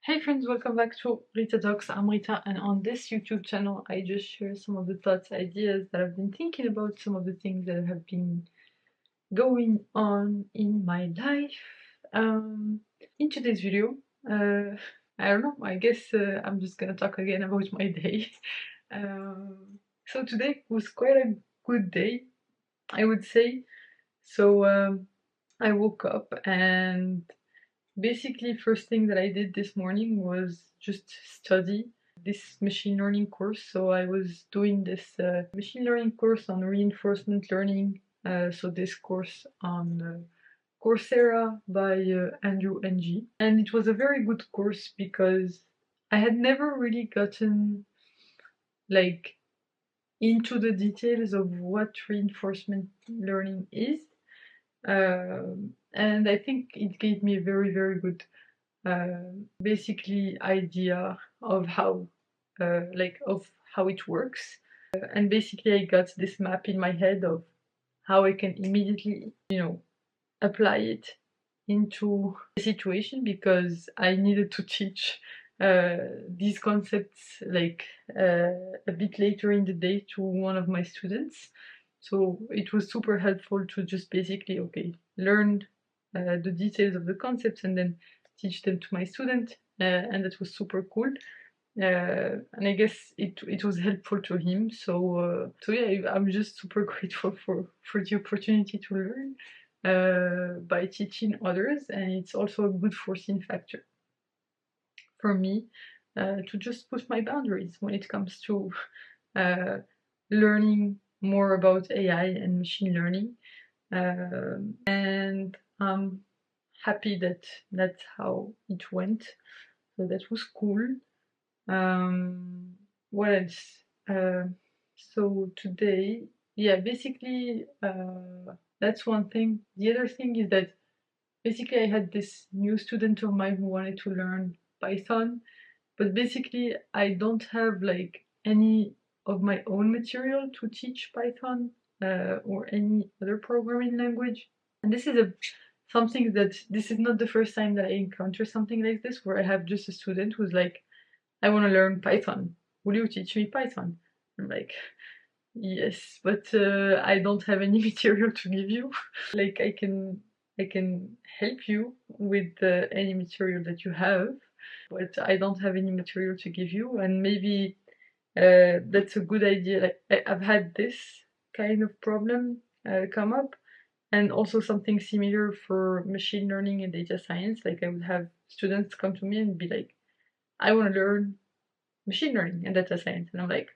Hey friends, welcome back to Rita Talks. I'm Rita, and on this YouTube channel, I just share some of the thoughts, ideas that I've been thinking about, some of the things that have been going on in my life. In today's video, I don't know, I guess I'm just gonna talk again about my day. So today was quite a good day, I would say. So I woke up and basically, first thing that I did this morning was just study this machine learning course. So I was doing this machine learning course on reinforcement learning. So this course on Coursera by Andrew NG. And it was a very good course because I had never really gotten like into the details of what reinforcement learning is. And I think it gave me a very, very good basically idea of how of how it works. And basically I got this map in my head of how I can immediately, apply it into a situation, because I needed to teach these concepts a bit later in the day to one of my students. So it was super helpful to just basically, learn the details of the concepts and then teach them to my student, and that was super cool. And I guess it was helpful to him. So yeah, I'm just super grateful for the opportunity to learn by teaching others, and it's also a good forcing factor for me to just push my boundaries when it comes to learning more about AI and machine learning. And I'm happy that that's how it went. So that was cool. What else? So today, yeah, basically, that's one thing. The other thing is that basically I had this new student of mine who wanted to learn Python, but basically I don't have like any of my own material to teach Python or any other programming language. And this is something that this is not the first time that I encounter something like this, where I have just a student who's like, I want to learn Python. Will you teach me Python? I'm like, yes, but I don't have any material to give you. Like I can help you with any material that you have, but I don't have any material to give you. And maybe that's a good idea. Like I've had this kind of problem come up, and also something similar for machine learning and data science. Like I would have students come to me and be like, I want to learn machine learning and data science, and I'm like,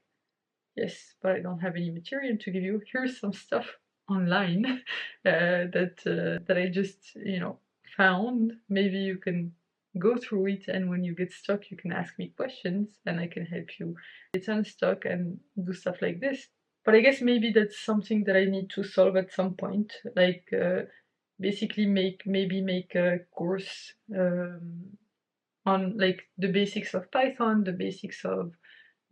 yes, but I don't have any material to give you. Here's some stuff online that I just found. Maybe you can go through it, and when you get stuck, you can ask me questions, and I can help you get unstuck and do stuff like this. But I guess maybe that's something that I need to solve at some point, like basically make a course on like the basics of Python, the basics of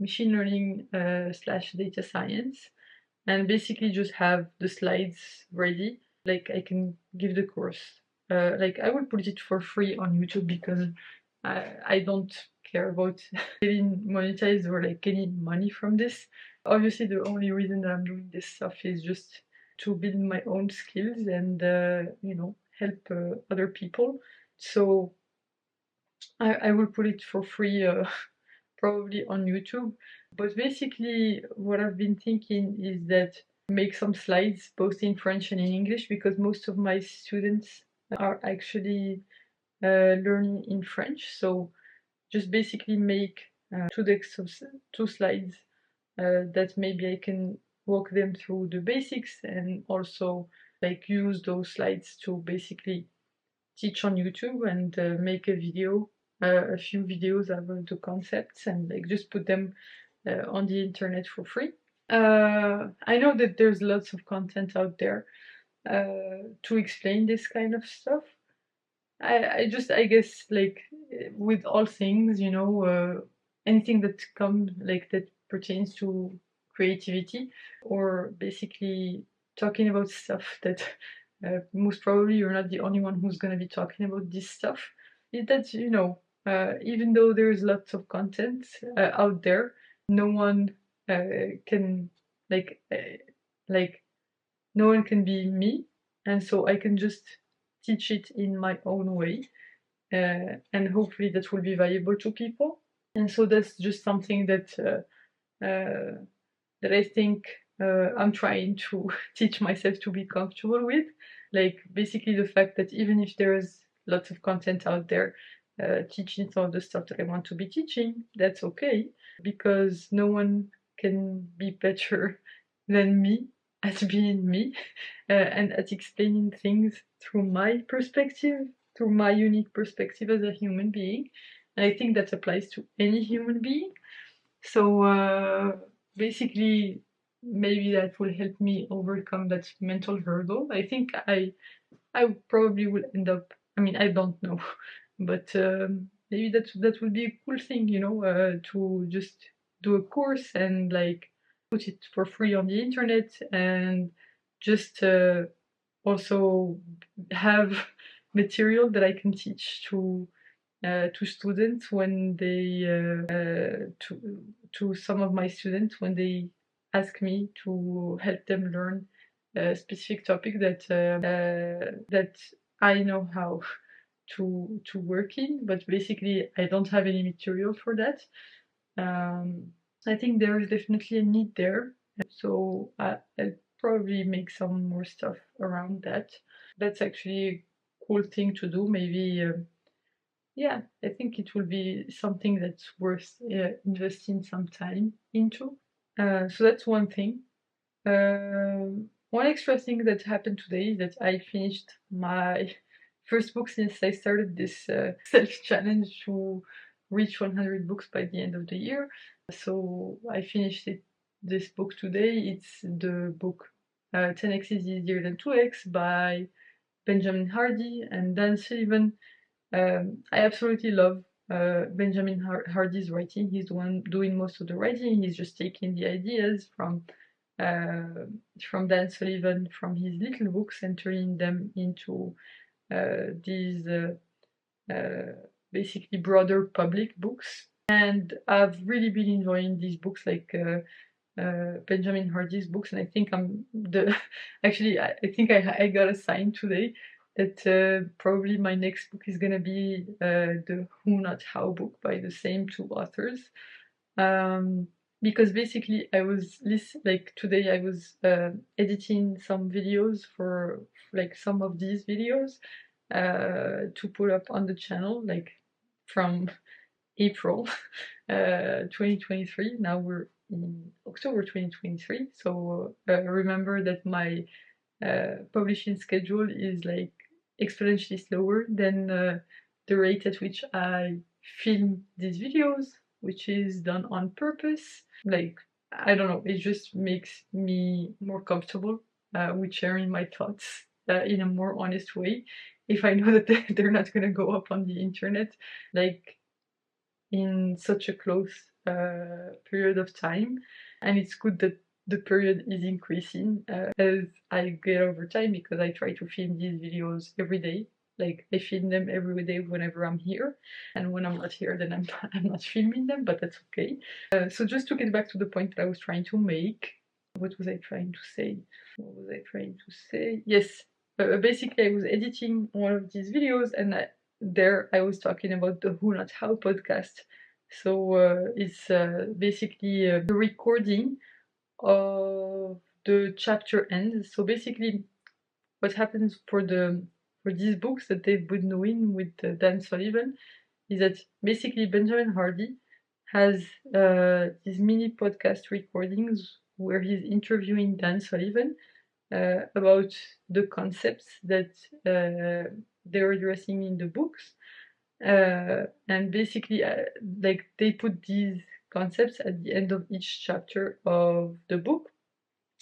machine learning slash data science, and basically just have the slides ready. Like I can give the course. Like I will put it for free on YouTube, because I don't care about getting monetized or like getting money from this. Obviously, the only reason that I'm doing this stuff is just to build my own skills and help other people. So I will put it for free probably on YouTube. But basically, what I've been thinking is that make some slides both in French and in English, because most of my students are actually learning in French. So just basically make two decks of two slides that maybe I can walk them through the basics, and also like use those slides to basically teach on YouTube and make a video, a few videos about the concepts, and like just put them on the internet for free. I know that there's lots of content out there to explain this kind of stuff. I guess like with all things, anything that comes like that pertains to creativity, or basically talking about stuff that most probably you're not the only one who's gonna be talking about this stuff. Is that even though there's lots of content out there, no one can like like no one can be me, and so I can just teach it in my own way, and hopefully that will be valuable to people. And so that's just something uh, that I think I'm trying to teach myself to be comfortable with. Like basically the fact that even if there's lots of content out there teaching some of the stuff that I want to be teaching, that's okay, because no one can be better than me at being me and at explaining things through my perspective, through my unique perspective as a human being. And I think that applies to any human being. So basically, maybe that will help me overcome that mental hurdle. I think I probably will end up. I mean, I don't know, but maybe that would be a cool thing, you know, to just do a course and like put it for free on the internet and just also have material that I can teach to students when they to some of my students when they ask me to help them learn a specific topic that I know how to work in, but basically I don't have any material for that. I think there is definitely a need there, so I'll probably make some more stuff around that. That's actually a cool thing to do. Maybe yeah, I think it will be something that's worth investing some time into. So that's one thing. One extra thing that happened today is that I finished my first book since I started this self-challenge to reach 100 books by the end of the year. So I finished this book today. It's the book 10x is easier than 2x by Benjamin Hardy and Dan Sullivan. I absolutely love Benjamin Hardy's writing. He's the one doing most of the writing. He's just taking the ideas from Dan Sullivan from his little books and turning them into these basically broader public books. And I've really been enjoying these books, like Benjamin Hardy's books, and I think I'm the actually I think I got a sign today that probably my next book is gonna be the Who Not How book by the same two authors. Because basically I was like today I was editing some videos for like some of these videos to put up on the channel, like from April 2023. Now we're in October 2023, so remember that my publishing schedule is like exponentially slower than the rate at which I film these videos, which is done on purpose. Like, I don't know, it just makes me more comfortable with sharing my thoughts in a more honest way. If I know that they're not gonna go up on the internet, like in such a close period of time. And it's good that the period is increasing as I get over time, because I try to film these videos every day. Like I film them every day whenever I'm here, and when I'm not here, then I'm not filming them, but that's okay. So just to get back to the point that I was trying to make, what was I trying to say? What was I trying to say? Yes, basically I was editing one of these videos, and there I was talking about the Who Not How podcast. So it's basically the recording of the chapter ends. So basically, what happens for these books that they've been doing with Dan Sullivan is that basically Benjamin Hardy has these mini podcast recordings where he's interviewing Dan Sullivan about the concepts that they're addressing in the books. And basically, like they put these concepts at the end of each chapter of the book,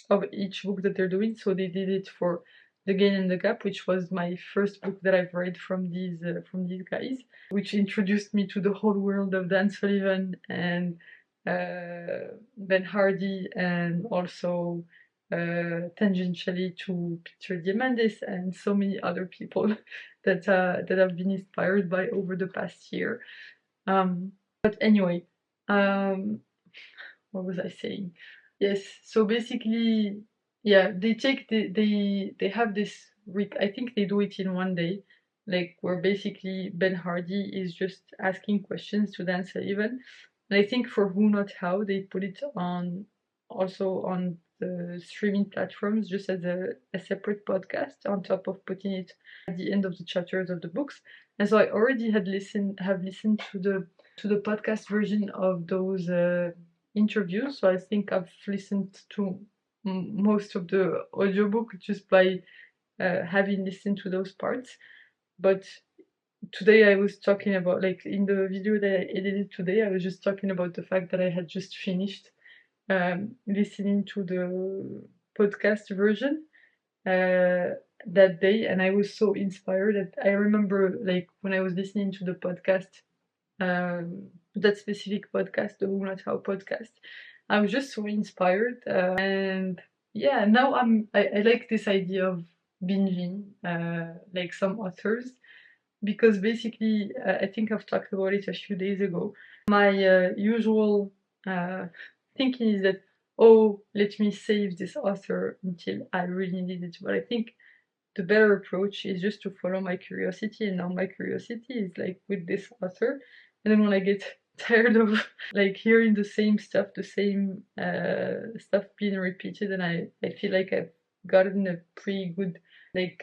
of each book that they're doing. So they did it for The Gain and the Gap, which was my first book that I've read from these guys, which introduced me to the whole world of Dan Sullivan and Ben Hardy, and also tangentially to Peter Diamandis and so many other people that I've been inspired by over the past year. But anyway, what was I saying? Yes, so basically, yeah, they have this week. I think they do it in one day, like where basically Ben Hardy is just asking questions to Dan Sullivan. And I think for Who Not How, they put it on also on the streaming platforms just as a separate podcast on top of putting it at the end of the chapters of the books. And so I already have listened to the podcast version of those interviews. So I think I've listened to most of the audiobook just by having listened to those parts. But today I was talking about, like in the video that I edited today, I was just talking about the fact that I had just finished listening to the podcast version that day, and I was so inspired that I remember, like, when I was listening to the podcast, that specific podcast, the Who Not How podcast, I was just so inspired, and yeah, now I like this idea of binging, like some authors, because basically, I think I've talked about it a few days ago. My usual thinking is that, oh, let me save this author until I really need it. But I think the better approach is just to follow my curiosity, and now my curiosity is like with this author. And then when I get tired of like hearing the same stuff, the same stuff being repeated, and I feel like I've gotten a pretty good like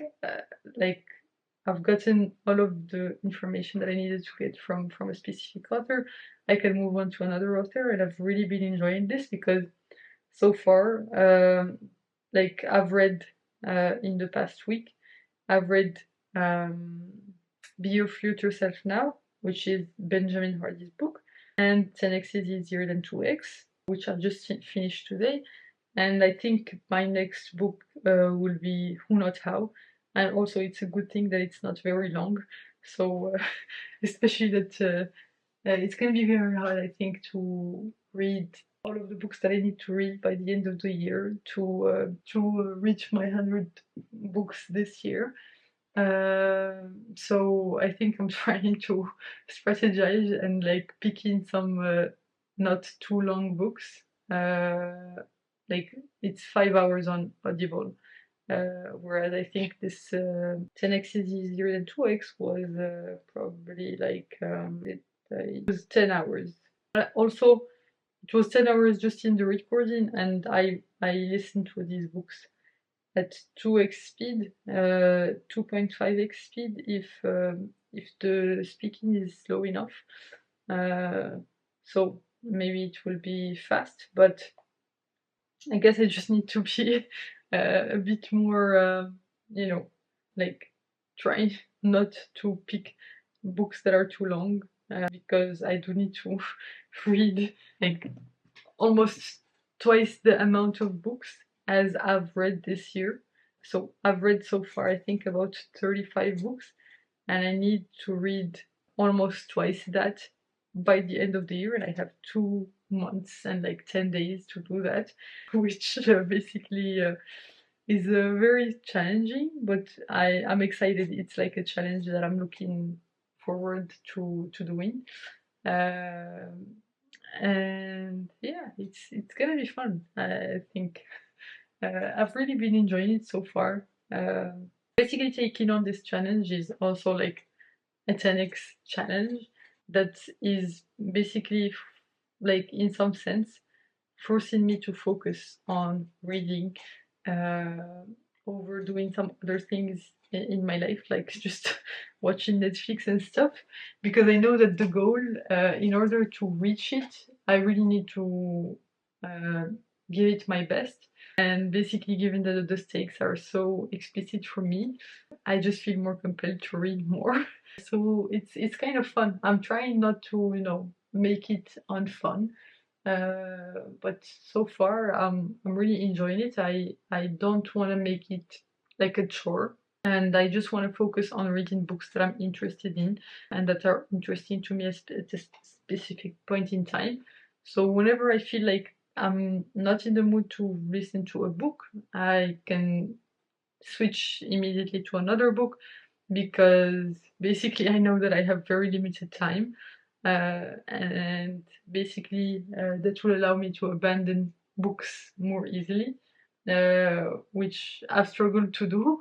I've gotten all of the information that I needed to get from a specific author, I can move on to another author, and I've really been enjoying this because so far, like I've read in the past week, I've read Be Your Future Self Now, which is Benjamin Hardy's book, and 10x is easier than 2x, which I've just finished today. And I think my next book will be Who Not How. And also, it's a good thing that it's not very long. So, especially that it's going to be very hard, I think, to read all of the books that I need to read by the end of the year to reach my 100 books this year. So I think I'm trying to strategize and like picking some not too long books. Like it's 5 hours on Audible. Whereas I think this 10x is easier than 2x was probably like it was 10 hours. Also, it was 10 hours just in the recording, and I listened to these books at 2x speed, 2.5x speed if the speaking is slow enough. So maybe it will be fast, but I guess I just need to be a bit more, like trying not to pick books that are too long, because I do need to read like almost twice the amount of books as I've read this year. So I've read so far, I think, about 35 books, and I need to read almost twice that by the end of the year, and I have 2 months and like 10 days to do that, which basically is very challenging, but I'm excited. It's like a challenge that I'm looking forward to doing. And yeah, it's gonna be fun, I think. I've really been enjoying it so far. Basically, taking on this challenge is also like a 10x challenge that is basically, like in some sense, forcing me to focus on reading over doing some other things in my life, like just watching Netflix and stuff, because I know that the goal, in order to reach it, I really need to give it my best. And basically, given that the stakes are so explicit for me, I just feel more compelled to read more. So it's kind of fun. I'm trying not to, make it unfun. But so far, I'm really enjoying it. I don't want to make it like a chore, and I just want to focus on reading books that I'm interested in and that are interesting to me at a specific point in time. So whenever I feel like I'm not in the mood to listen to a book, I can switch immediately to another book because basically I know that I have very limited time, and basically that will allow me to abandon books more easily, which I've struggled to do.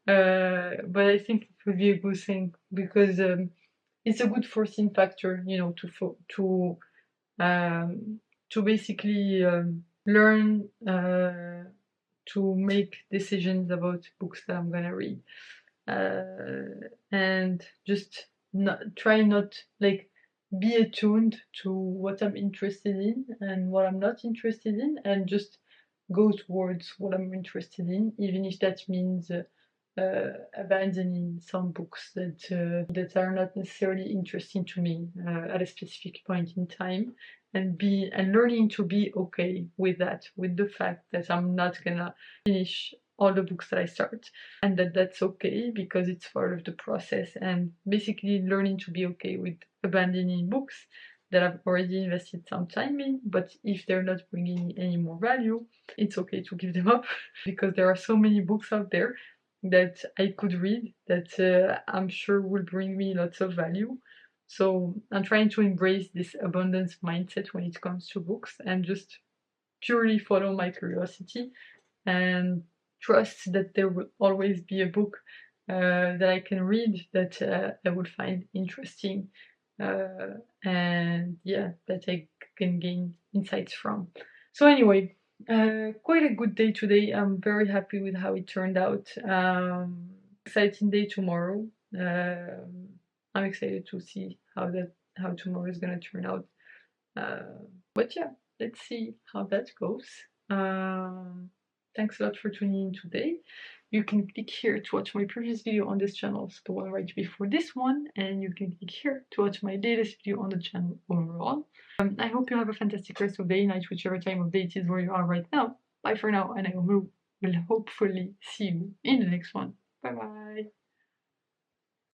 But I think it would be a good thing because it's a good forcing factor, you know, um, to basically learn to make decisions about books that I'm gonna read, and just not like be attuned to what I'm interested in and what I'm not interested in, and just go towards what I'm interested in, even if that means abandoning some books that are not necessarily interesting to me at a specific point in time, and learning to be okay with that, with the fact that I'm not gonna finish all the books that I start, and that's okay because it's part of the process, and basically learning to be okay with abandoning books that I've already invested some time in, but if they're not bringing any more value, it's okay to give them up because there are so many books out there that I could read that I'm sure will bring me lots of value. So I'm trying to embrace this abundance mindset when it comes to books and just purely follow my curiosity and trust that there will always be a book that I can read that I will find interesting, and yeah, that I can gain insights from. So anyway, quite a good day today. I'm very happy with how it turned out. Exciting day tomorrow. I'm excited to see how tomorrow is gonna turn out. But yeah, let's see how that goes. Um, Thanks a lot for tuning in today. You can click here to watch my previous video on this channel, so the one right before this one, and you can click here to watch my latest video on the channel overall. I hope you have a fantastic rest of day, night, whichever time of day it is where you are right now. Bye for now, and I will hopefully see you in the next one. Bye bye.